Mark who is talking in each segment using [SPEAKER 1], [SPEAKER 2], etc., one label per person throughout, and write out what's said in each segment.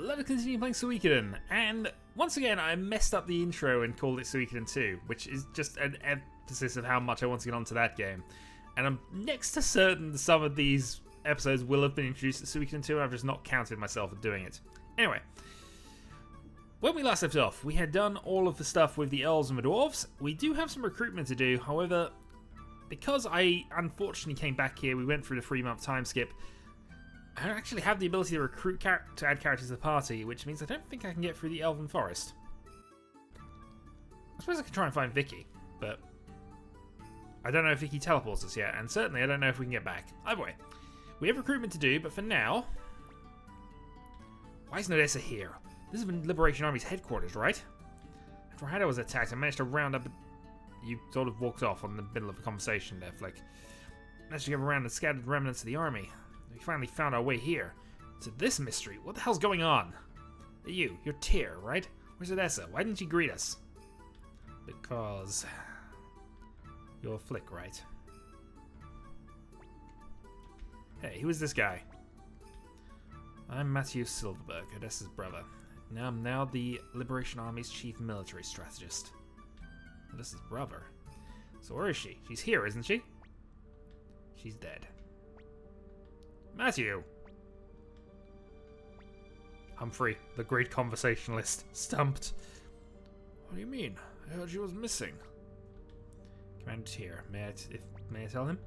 [SPEAKER 1] let us continue playing Suikoden, and once again I messed up the intro and called it Suikoden 2, which is just an emphasis of how much I want to get onto that game. And I'm next to certain that some of these episodes will have been introduced to Suikoden 2, and I've just not counted myself for doing it. Anyway, when we last left off, we had done all of the stuff with the elves and the dwarves. We do have some recruitment to do, however, because I unfortunately came back here, we went through the 3-month time skip, I don't actually have the ability to recruit to add characters to the party, which means I don't think I can get through the Elven Forest. I suppose I can try and find Vicky, but I don't know if Vicky teleports us yet, and certainly I don't know if we can get back. Either way, we have recruitment to do, but for now... Why isn't Odessa here? This is the Liberation Army's headquarters, right? After Hada was attacked, I managed to round up... You sort of walked off on the middle of a conversation there, Flick. Managed to get around and scattered remnants of the army. We finally found our way here. To this mystery, what the hell's going on? You're Tir, right? Where's Odessa? Why didn't you greet us? Because... You're Flick, right? Hey, who is this guy? I'm Matthew Silverberg, Odessa's brother. I'm now the Liberation Army's chief military strategist. Odessa's brother? So where is she? She's here, isn't she? She's dead. Matthew! Humphrey, the great conversationalist, stumped. What do you mean? I heard she was missing. Commander Tir, may I tell him?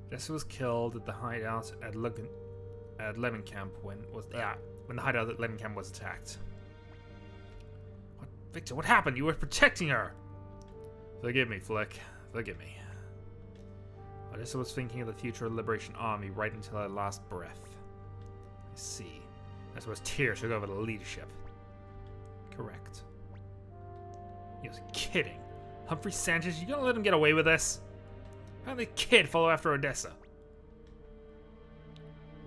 [SPEAKER 1] Jesse was killed at the hideout at Lemon-Camp when the hideout at Lemon-Camp was attacked. What, Victor? What happened? You were protecting her. Forgive me, Flick. Forgive me. Odessa was thinking of the future Liberation Army right until her last breath. I see. I suppose Tir took over the leadership. Correct. He was kidding. Humphrey Sanchez, you gonna let him get away with this? How did the kid follow after Odessa?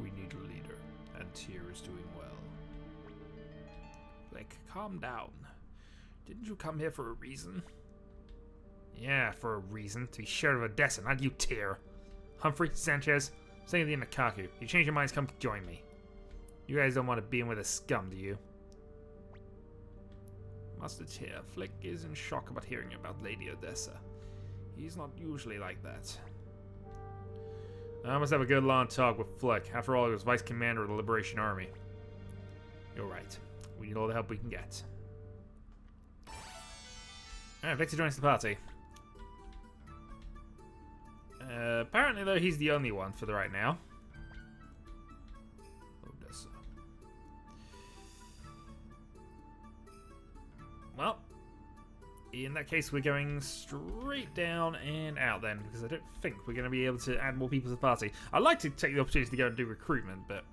[SPEAKER 1] We need a leader, and Tir is doing well. Like, calm down. Didn't you come here for a reason? Yeah, for a reason. To be sure of Odessa, not you, Tir. Humphrey, Sanchez, same with the Nakaku. You change your minds, come join me. You guys don't want to be in with a scum, do you? Master Tir, Flick is in shock about hearing about Lady Odessa. He's not usually like that. I must have a good long talk with Flick. After all, he was vice commander of the Liberation Army. You're right. We need all the help we can get. Alright, Victor joins the party. Apparently, though, he's the only one for the right now. Odessa. Well, in that case, we're going straight down and out then, because I don't think we're going to be able to add more people to the party. I'd like to take the opportunity to go and do recruitment, but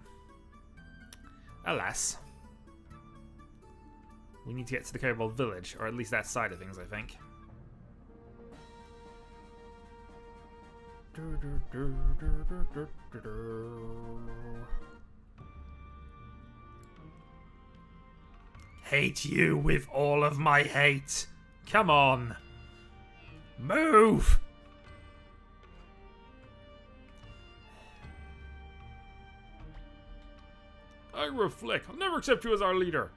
[SPEAKER 1] alas. We need to get to the Kobold village, or at least that side of things, I think. Hate you with all of my hate. Come on. Move! I reflect. I'll never accept you as our leader.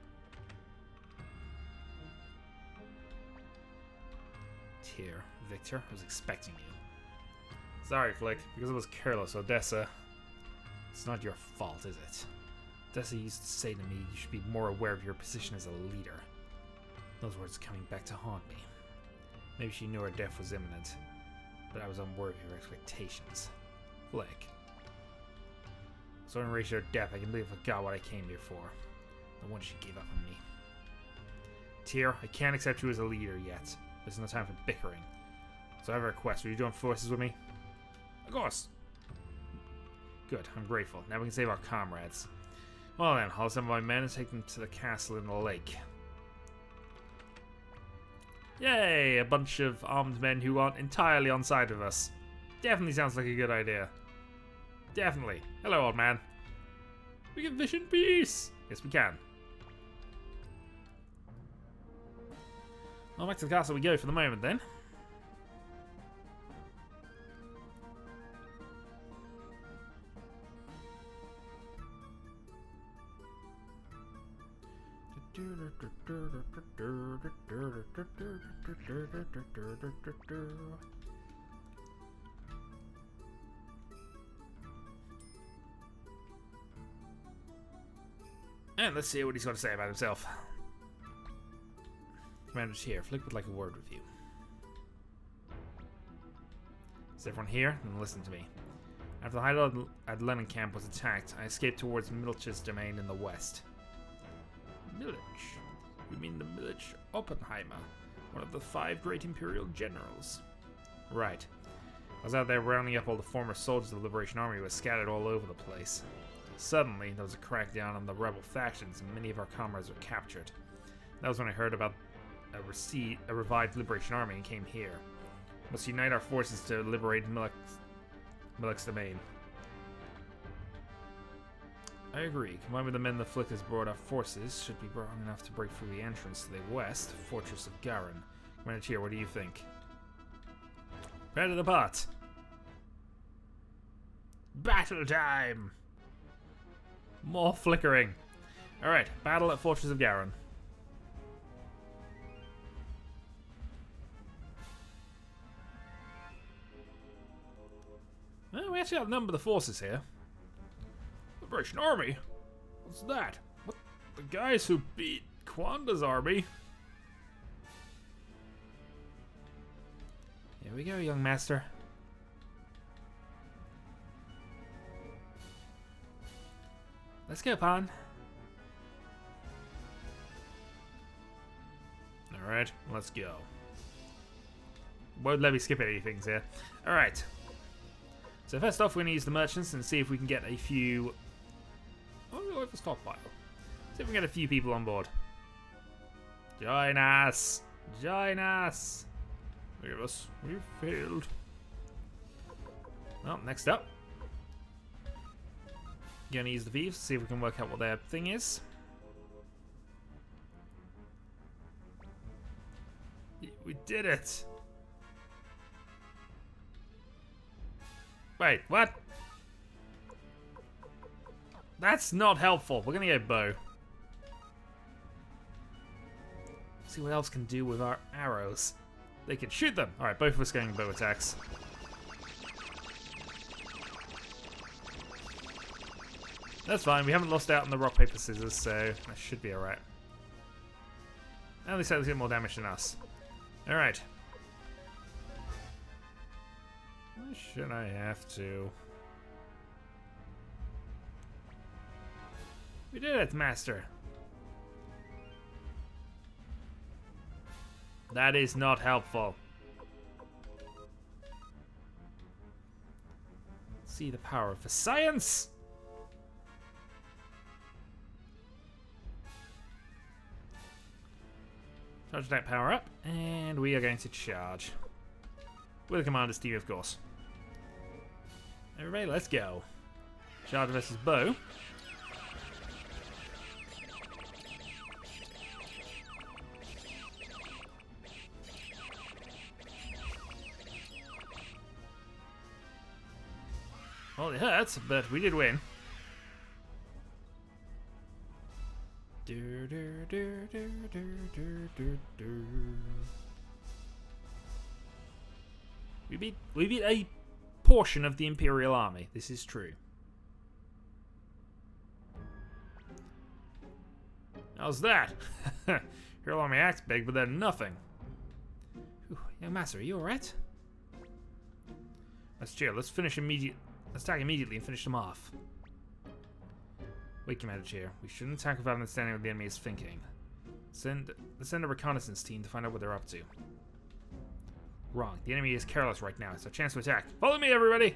[SPEAKER 1] Tir, Victor, I was expecting you. Sorry, Flick, because I was careless, Odessa. It's not your fault, is it? Odessa used to say to me, you should be more aware of your position as a leader. Those words coming back to haunt me. Maybe she knew her death was imminent, but I was unworthy of her expectations. Flick. So in relation to her death, I completely forgot what I came here for. No wonder she gave up on me. Tir, I can't accept you as a leader yet. There's no time for bickering. So I have a request. Will you join forces with me? Of course. Good, I'm grateful. Now we can save our comrades. Well then, I'll assemble my men and take them to the castle in the lake. Yay! A bunch of armed men who aren't entirely on side with us. Definitely sounds like a good idea. Definitely. Hello, old man. We can fish in peace! Yes, we can. Well, back to the castle we go for the moment then. And let's see what he's got to say about himself. Commander Tir, Flick would like a word with you. Is everyone here? Then listen to me. After the hideout at Lennon camp was attacked, I escaped towards Milch's domain in the west. Milch? You mean the Milch Oppenheimer, one of the 5 great imperial generals? Right. I was out there rounding up all the former soldiers of the Liberation Army who were scattered all over the place. Suddenly, there was a crackdown on the rebel factions, and many of our comrades were captured. That was when I heard about a revived Liberation Army and came here. Must unite our forces to liberate Milch's domain. I agree. Combined with the men the Flick has brought, our forces should be strong enough to break through the entrance to the west fortress of Garin. Commander Tir, what do you think? Prepare to depart. Battle time! More flickering. Alright, battle at fortress of Garin. Well, we actually outnumber the forces here. Liberation Army? What's that? What? The guys who beat Kwanda's army? Here we go, young master. Let's go, Pan. Alright, let's go. Won't let me skip any things here. Alright. So first off, we're going to use the merchants and see if we can get a few... Oh, we have a stockpile. See if we can get a few people on board. Join us! Join us! Look at us. We've failed. Well, next up. Gonna use the thieves, see if we can work out what their thing is. We did it! Wait, what? That's not helpful. We're gonna go bow. See what else can do with our arrows. They can shoot them. Alright, both of us going bow attacks. That's fine. We haven't lost out on the rock, paper, scissors, so that should be alright. At least they get more damage than us. Alright. Why should I have to? We did it, master. That is not helpful. See the power of the science. Charge that power up, and we are going to charge. With the commander's team, of course. Everybody, let's go. Charge versus bow. Well, it hurts, but we did win. We beat a portion of the Imperial army. This is true. How's that? Imperial army acts big, but they're nothing. Whew, young master, are you alright? Let's chill. Let's attack immediately and finish them off. Wait, Commander Tir. We shouldn't attack without understanding what the enemy is thinking. Let's send a reconnaissance team to find out what they're up to. Wrong. The enemy is careless right now. It's our chance to attack. Follow me, everybody!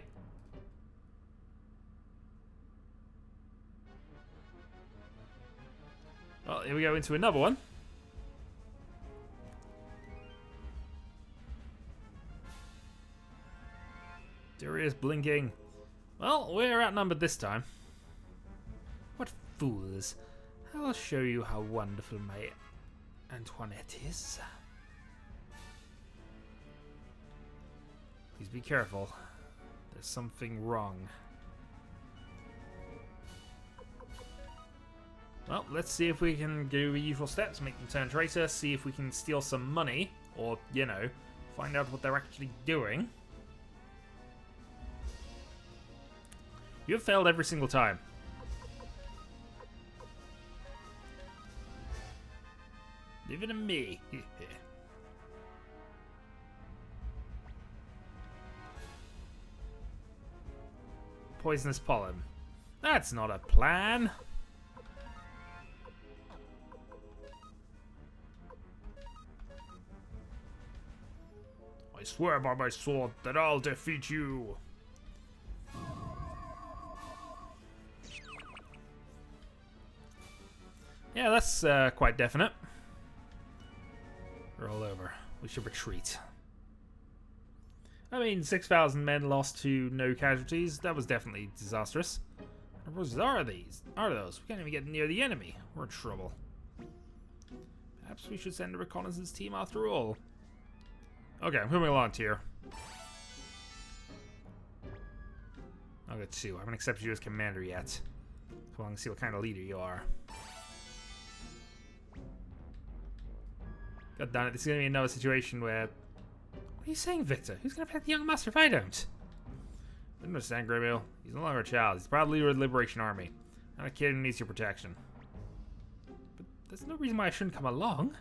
[SPEAKER 1] Well, here we go into another one. Duria's blinking. Well, we're outnumbered this time. What fools. I'll show you how wonderful my Antoinette is. Please be careful. There's something wrong. Well, let's see if we can do the usual steps, make them turn traitor, see if we can steal some money, or, you know, find out what they're actually doing. You have failed every single time. Leave it to me. Poisonous pollen. That's not a plan. I swear by my sword that I'll defeat you. Yeah, that's quite definite. Roll over. We should retreat. I mean, 6,000 men lost to no casualties. That was definitely disastrous. What are these? Are those? We can't even get near the enemy. We're in trouble. Perhaps we should send a reconnaissance team after all. Okay, I'm moving along, Tir. I'll get 2. I haven't accepted you as commander yet. Come on, let's see what kind of leader you are. God damn it, this is going to be another situation where... What are you saying, Victor? Who's going to protect the young master if I don't? I don't understand, Gregminster. He's no longer a child. He's the proud leader of the Liberation Army. Not a kid who needs your protection. But there's no reason why I shouldn't come along.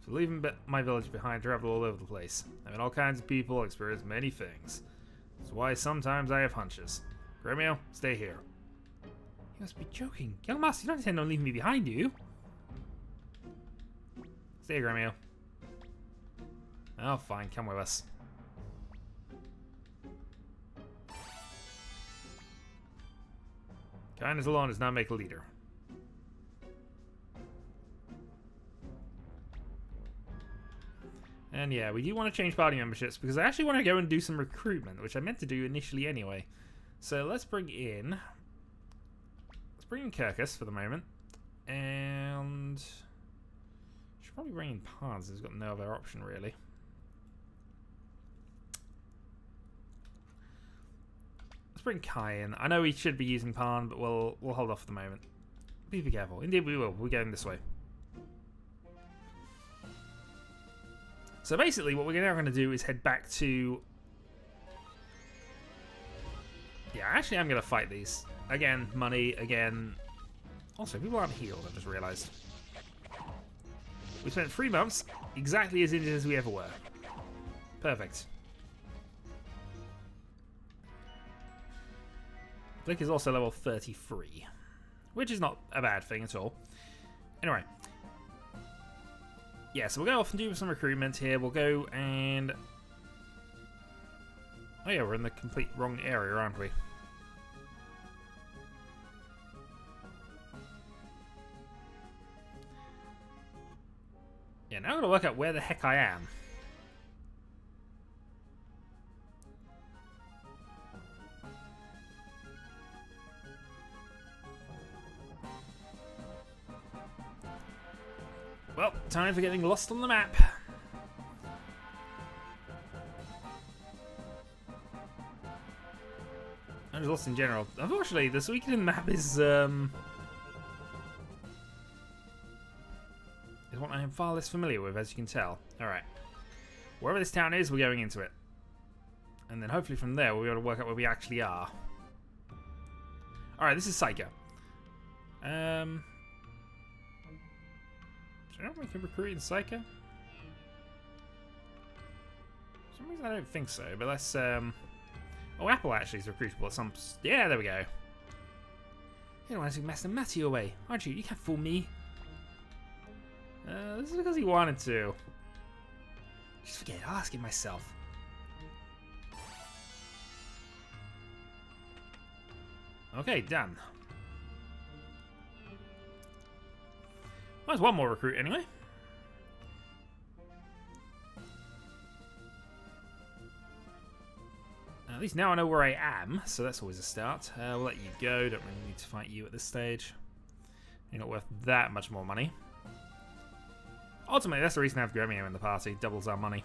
[SPEAKER 1] So leaving my village behind, travel all over the place. I met all kinds of people, experienced many things. That's why sometimes I have hunches. Gregminster, stay here. You must be joking. Young master, you don't intend on leaving me behind, do you? Stay here, Gregminster. Oh, fine. Come with us. Kindness alone does not make a leader. And yeah, we do want to change party memberships because I actually want to go and do some recruitment, which I meant to do initially anyway. So let's bring in Kirkus for the moment, and should probably bring in Pons. He's got no other option really. Bring Kai in. I know we should be using Pan, but we'll hold off for the moment. Please be careful. Indeed we will. We're going this way. So basically what we're now going to do is head back to... Yeah, actually I'm going to fight these. Again, money, again... Also, people aren't healed, I've just realised. We spent 3 months exactly as injured as we ever were. Perfect. Blink is also level 33, which is not a bad thing at all. Anyway. Yeah, so we'll go off and do some recruitment here. We'll go and... Oh yeah, we're in the complete wrong area, aren't we? Yeah, now I'm going to work out where the heck I am. Well, time for getting lost on the map. I'm just lost in general. Unfortunately, the Suikoden map is what I am far less familiar with, as you can tell. Alright. Wherever this town is, we're going into it. And then hopefully from there, we'll be able to work out where we actually are. Alright, this is Saika. Do you know if we can recruit in Saika? For some reason I don't think so, but let's oh, Apple actually is recruitable at some... Yeah, there we go. You don't want to take Master Matty away, aren't you? You can't fool me. This is because he wanted to. Just forget it, I'll ask it myself. Okay, done. Well, there's one more recruit anyway. At least now I know where I am, so that's always a start. We'll let you go, don't really need to fight you at this stage. You're not worth that much more money. Ultimately, that's the reason I have Gregminster in the party, doubles our money.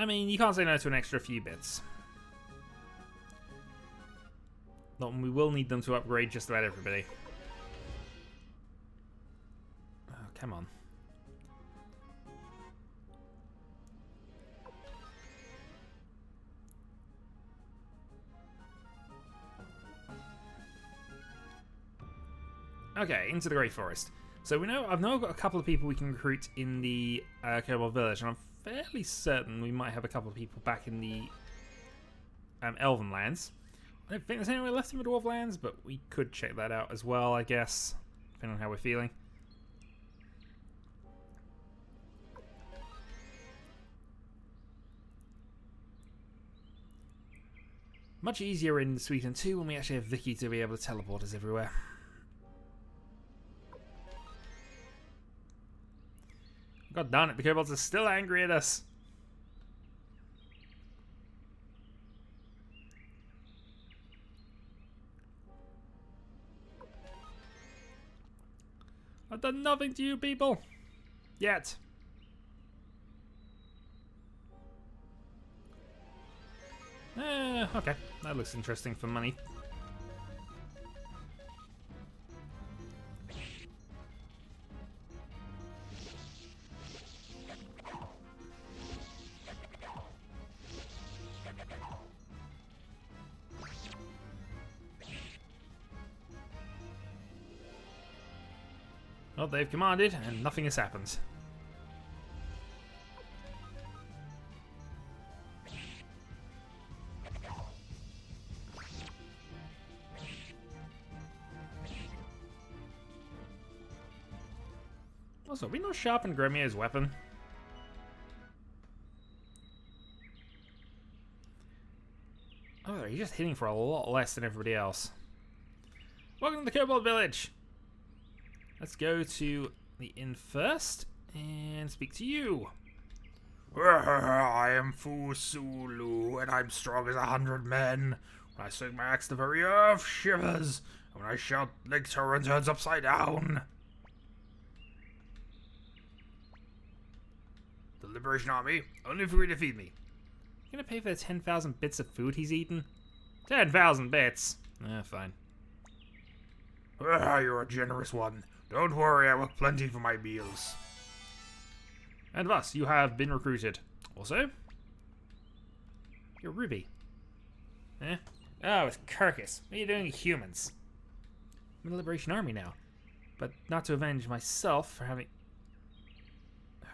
[SPEAKER 1] I mean, you can't say no to an extra few bits. Not when we will need them to upgrade just about everybody. Oh, come on. Okay, into the Great Forest. So I've now got a couple of people we can recruit in the Kobold Village, and I'm fairly certain we might have a couple of people back in the Elven lands. I don't think there's anywhere left in the Dwarf lands, but we could check that out as well, I guess, depending on how we're feeling. Much easier in Suikoden 2 when we actually have Vicky to be able to teleport us everywhere. God darn it, the kobolds are still angry at us. I've done nothing to you people. Yet. Okay, that looks interesting for money. Well, they've commanded, and nothing has happened. Also, we not sharpen Gregminster's weapon. Oh, he's just hitting for a lot less than everybody else. Welcome to the Kobold Village! Let's go to the inn first and speak to you.
[SPEAKER 2] I am Fusulu, and I'm strong as 100 men. When I swing my axe, the very earth shivers, and when I shout, Lake Turin turns upside down. The Liberation Army, only if you defeat me.
[SPEAKER 1] You gonna pay for the 10,000 bits of food he's eaten? 10,000 bits? Fine.
[SPEAKER 2] You're a generous one. Don't worry, I have plenty for my meals.
[SPEAKER 1] And thus, you have been recruited. Also, you're Ruby. Eh? Oh, it's Kirkus. What are you doing, humans? I'm in the Liberation Army now. But not to avenge myself for having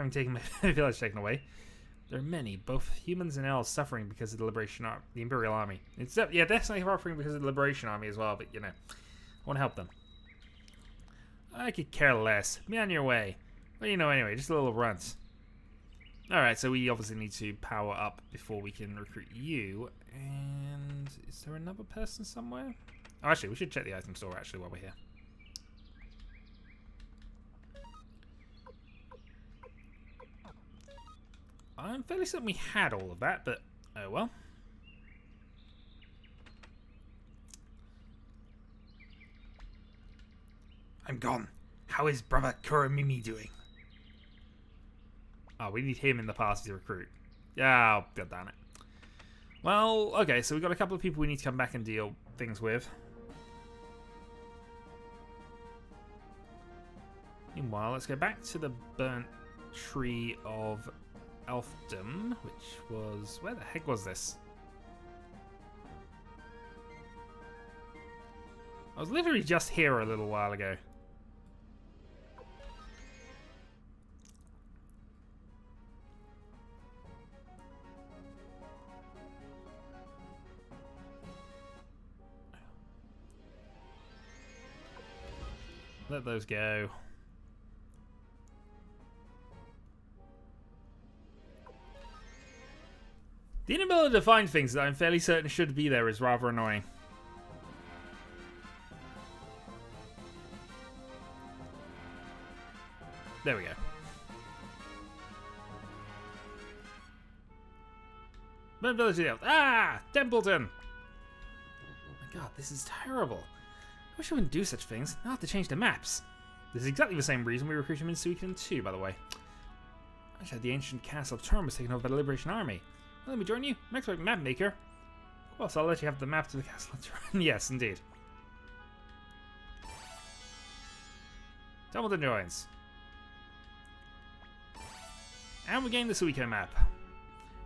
[SPEAKER 1] taken my village taken away. There are many, both humans and elves, suffering because of the the Imperial Army. Yeah, definitely suffering because of the Liberation Army as well, but you know, I want to help them. I could care less. Be on your way. Well, you know, anyway, just a little runt. Alright, so we obviously need to power up before we can recruit you. And is there another person somewhere? Oh, actually, we should check the item store actually while we're here. I'm fairly certain we had all of that, but oh well.
[SPEAKER 2] I'm gone. How is brother Kuramimi doing?
[SPEAKER 1] Oh, we need him in the party to recruit. Yeah, god damn it. Well, okay, so we've got a couple of people we need to come back and deal things with. Meanwhile, let's go back to the burnt tree of Elfdom, which was... where the heck was this? I was literally just here a little while ago. Let those go. The inability to find things that I'm fairly certain should be there is rather annoying. There we go. Burn Village of the Elves. Ah! Templeton! Oh my god, this is terrible. I wish I wouldn't do such things. I'll have to change the maps. This is exactly the same reason we recruited him in Suikoden 2, by the way. I had the ancient castle of Tir was taken over by the Liberation Army. Let me join you. I'm expert map maker. Well, so I'll let you have the map to the castle. Yes, indeed. Templeton joins. And we gain the Suikoden map.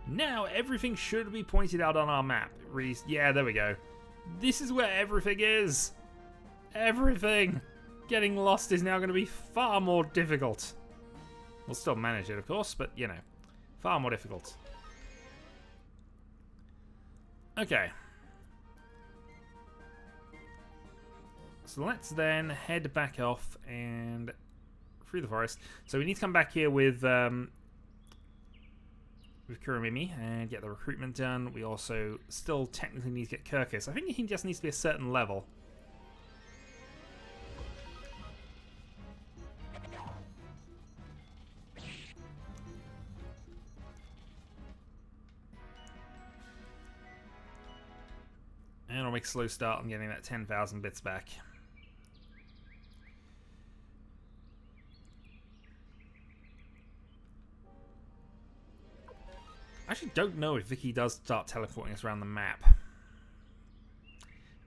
[SPEAKER 1] Now everything should be pointed out on our map. Yeah, there we go. This is where everything is. Everything. Getting lost is now going to be far more difficult. We'll still manage it, of course, but, you know, far more difficult. Okay. So let's then head back off and through the forest. So we need to come back here with Kurimimi and get the recruitment done. We also still technically need to get Kirkus. I think he just needs to be a certain level. And I'll make a slow start on getting that 10,000 bits back. I actually don't know if Vicky does start teleporting us around the map.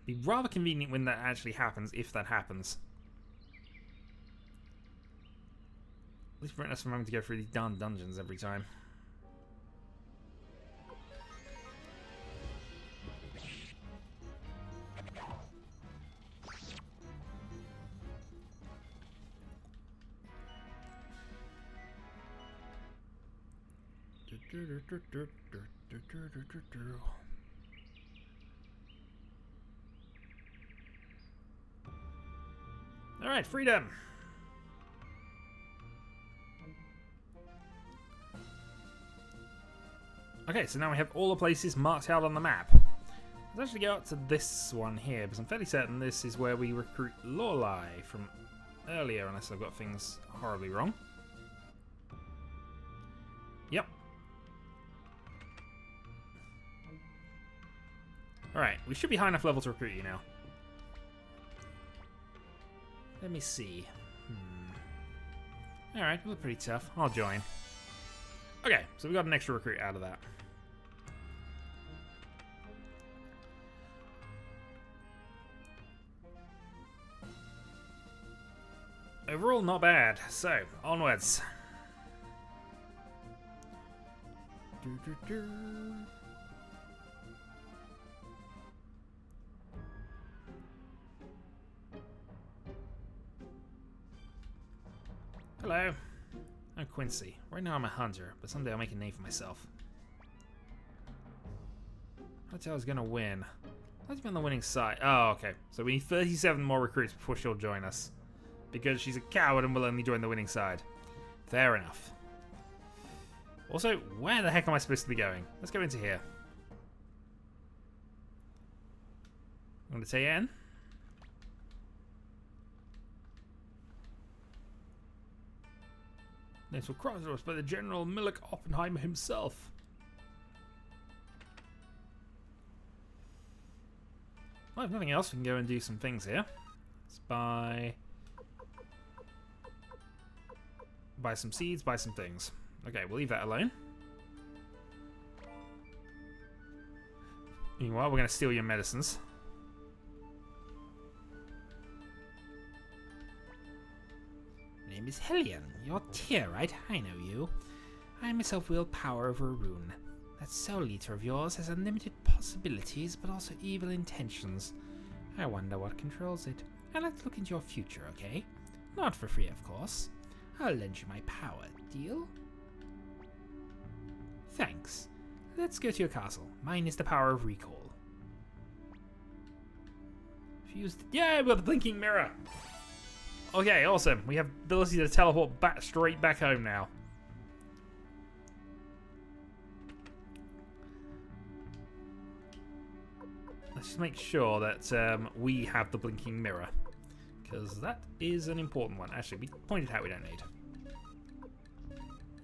[SPEAKER 1] It'd be rather convenient when that actually happens, if that happens. At least prevent us from having to go through these darn dungeons every time. Alright, freedom! Okay, so now we have all the places marked out on the map. Let's actually go up to this one here, because I'm fairly certain this is where we recruit Lorelei from earlier, unless I've got things horribly wrong. Yep. Alright, we should be high enough level to recruit you now. Let me see. Alright, you look pretty tough. I'll join. Okay, so we got an extra recruit out of that. Overall, not bad. So, onwards. Hello. I'm Quincy. Right now I'm a hunter, but someday I'll make a name for myself. I thought I was gonna win. Let's be on the winning side. Oh, okay. So we need 37 more recruits before she'll join us. Because she's a coward and will only join the winning side. Fair enough. Also, where the heck am I supposed to be going? Let's go into here. I'm going to say N. This will cross us by the General Millik Oppenheimer himself. Well, if nothing else, we can go and do some things here. Let's buy some seeds, buy some things. Okay, we'll leave that alone. Meanwhile, we're going to steal your medicines. My name is Hellion. You're Tir, right? I know you. I myself wield power over a rune. That soul eater of yours has unlimited possibilities, but also evil intentions. I wonder what controls it. I'd like to look into your future, okay? Not for free, of course. I'll lend you my power. Deal? Thanks. Let's go to your castle. Mine is the power of recall. Fused. Yeah, we got the blinking mirror. Okay, awesome. We have the ability to teleport back straight back home now. Let's just make sure that we have the blinking mirror, because that is an important one. Actually, we pointed out we don't need.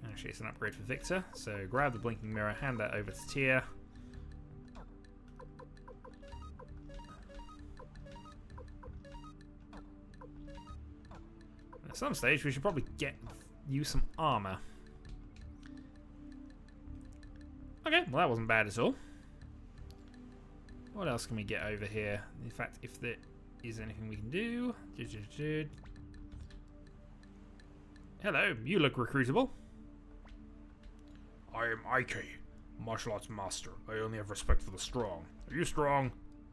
[SPEAKER 1] Actually, it's an upgrade for Victor, so grab the blinking mirror, hand that over to Tir. At some stage, we should probably get you some armor. Okay, well that wasn't bad at all. What else can we get over here? In fact, if there is anything we can do. Hello, you look recruitable.
[SPEAKER 2] I am Ike, martial arts master. I only have respect for the strong. Are you strong?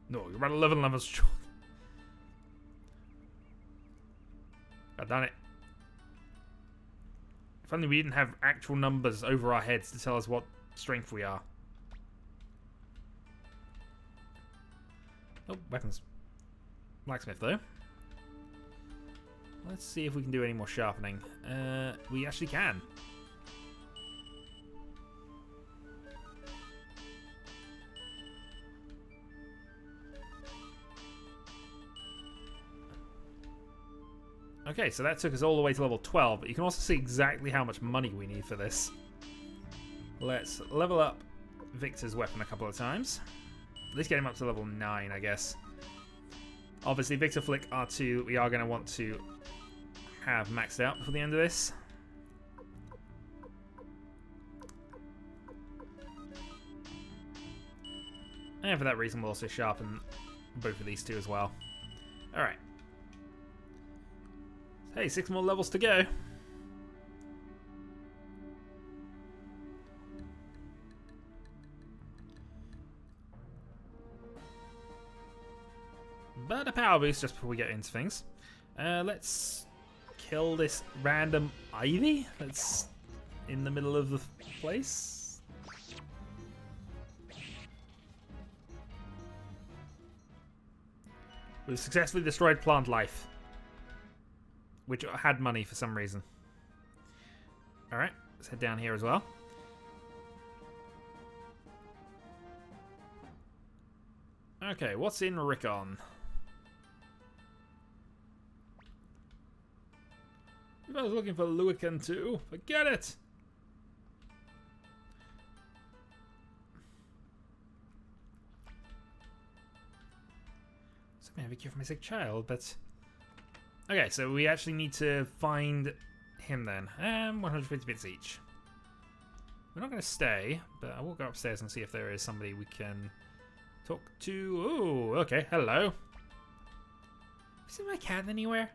[SPEAKER 1] No, you're about 11 levels short. God damn it. If only we didn't have actual numbers over our heads to tell us what strength we are. Oh, weapons. Blacksmith, though. Let's see if we can do any more sharpening. We actually can. Okay, so that took us all the way to level 12, but you can also see exactly how much money we need for this. Let's level up Victor's weapon a couple of times. At least get him up to level 9, I guess. Obviously, Victor Flick R2, we are going to want to have maxed out before the end of this. And for that reason, we'll also sharpen both of these two as well. Alright. Hey, 6 more levels to go. But a power boost just before we get into things. Let's kill this random ivy that's in the middle of the place. We've successfully destroyed plant life, which had money for some reason. Alright, let's head down here as well. Okay, what's in Rickon? If I was looking for Luican too, forget it! Something I have a cure for my sick child, but... Okay, so we actually need to find him then. 150 bits each. We're not going to stay, but I will go upstairs and see if there is somebody we can talk to. Ooh, okay, hello. Have you seen my cat anywhere?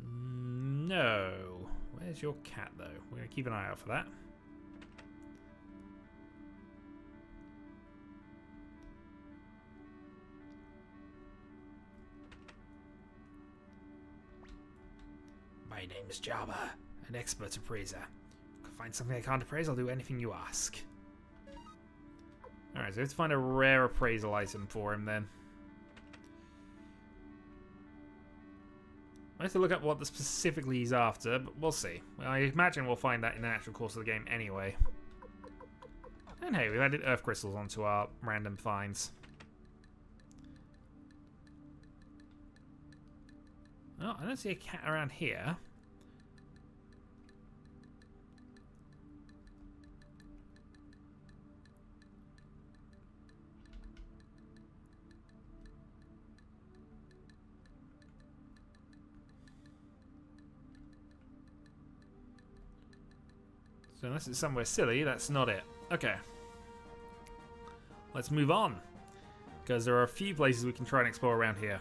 [SPEAKER 1] No. Where's your cat, though? We're going to keep an eye out for that. My name is Jabba, an expert appraiser. If I can find something I can't appraise, I'll do anything you ask. Alright, so we have to find a rare appraisal item for him then. I have to look up what specifically he's after, but we'll see. I imagine we'll find that in the actual course of the game anyway. And hey, we've added earth crystals onto our random finds. Oh, I don't see a cat around here. So unless it's somewhere silly, that's not it. Okay. Let's move on. Because there are a few places we can try and explore around here.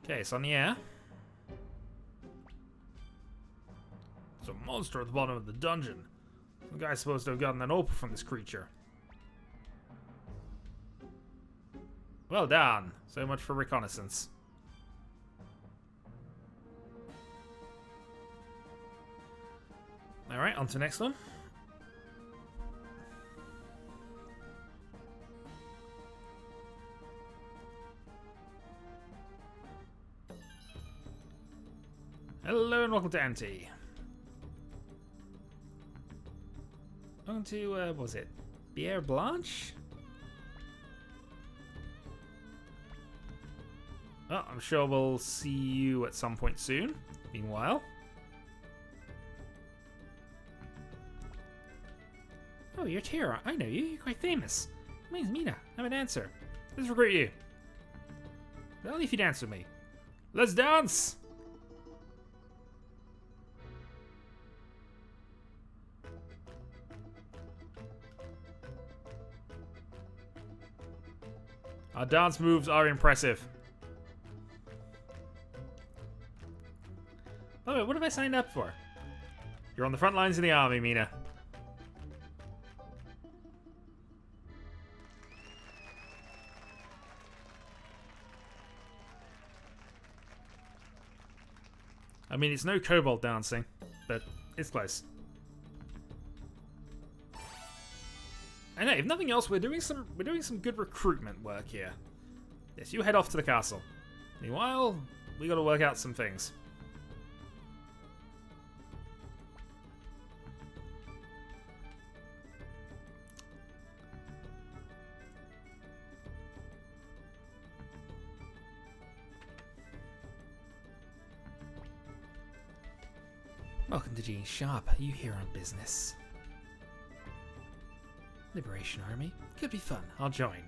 [SPEAKER 1] Okay, it's on the air. There's a monster at the bottom of the dungeon. The guy's supposed to have gotten an opal from this creature. Well done. So much for reconnaissance. Alright, on to the next one. Hello and welcome to Ante. Welcome to, what was it? Bière Blanche? Oh, I'm sure we'll see you at some point soon. Meanwhile. Oh, you're Tir. I know you. You're quite famous. My name's Mina. I'm a dancer. Let's recruit you. Only if you dance with me. Let's dance! Our dance moves are impressive. Oh, wait, what have I signed up for? You're on the front lines of the army, Mina. I mean, it's no kobold dancing, but it's close. And hey, if nothing else, we're doing some good recruitment work here. Yes, you head off to the castle. Meanwhile, we got to work out some things. Welcome to Gene Sharp. Are you here on business? Liberation Army? Could be fun. I'll join.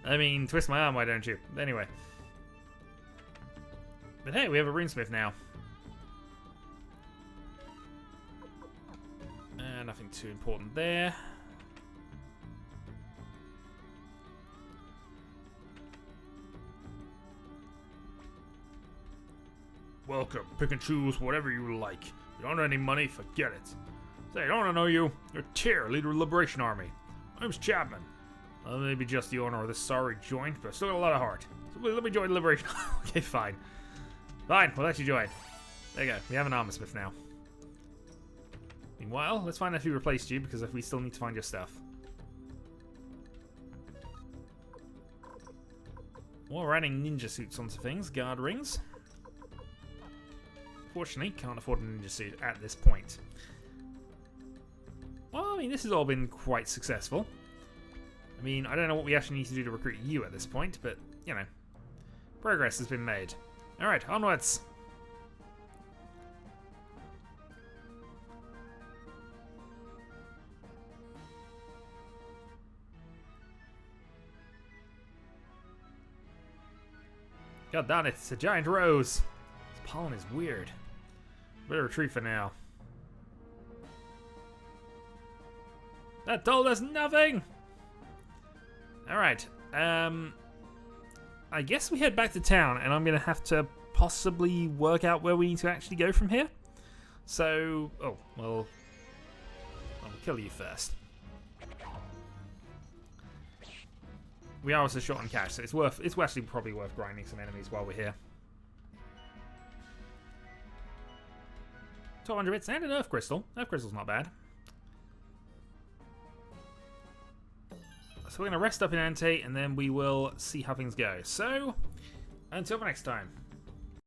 [SPEAKER 1] I mean, twist my arm, why don't you? Anyway. But hey, we have a runesmith now. Nothing too important there.
[SPEAKER 2] Welcome. Pick and choose whatever you like. You don't have any money, forget it. Say, I don't want to know you. You're Tir, leader of the Liberation Army. My name's Chapman. I may be just the owner of this sorry joint, but I still got a lot of heart. So let me join the Liberation. Okay, fine. Fine, we'll let you join. There you go. We have an armorsmith now. Meanwhile, let's find out who replaced you, because we still need to find your stuff. We're adding ninja suits onto things. Guard rings. Fortunately, can't afford a ninja suit at this point. Well, I mean, this has all been quite successful. I mean, I don't know what we actually need to do to recruit you at this point, but, you know, progress has been made. Alright, onwards! God darn it, it's a giant rose! This pollen is weird. Better retreat for now. That told us nothing! Alright, I guess we head back to town, and I'm going to have to possibly work out where we need to actually go from here. So, oh, well, I'll kill you first. We are also short on cash, so it's actually probably worth grinding some enemies while we're here. 1200 bits and an Earth Crystal. Earth Crystal's not bad. So we're going to rest up in Ante, and then we will see how things go. So, until the next time.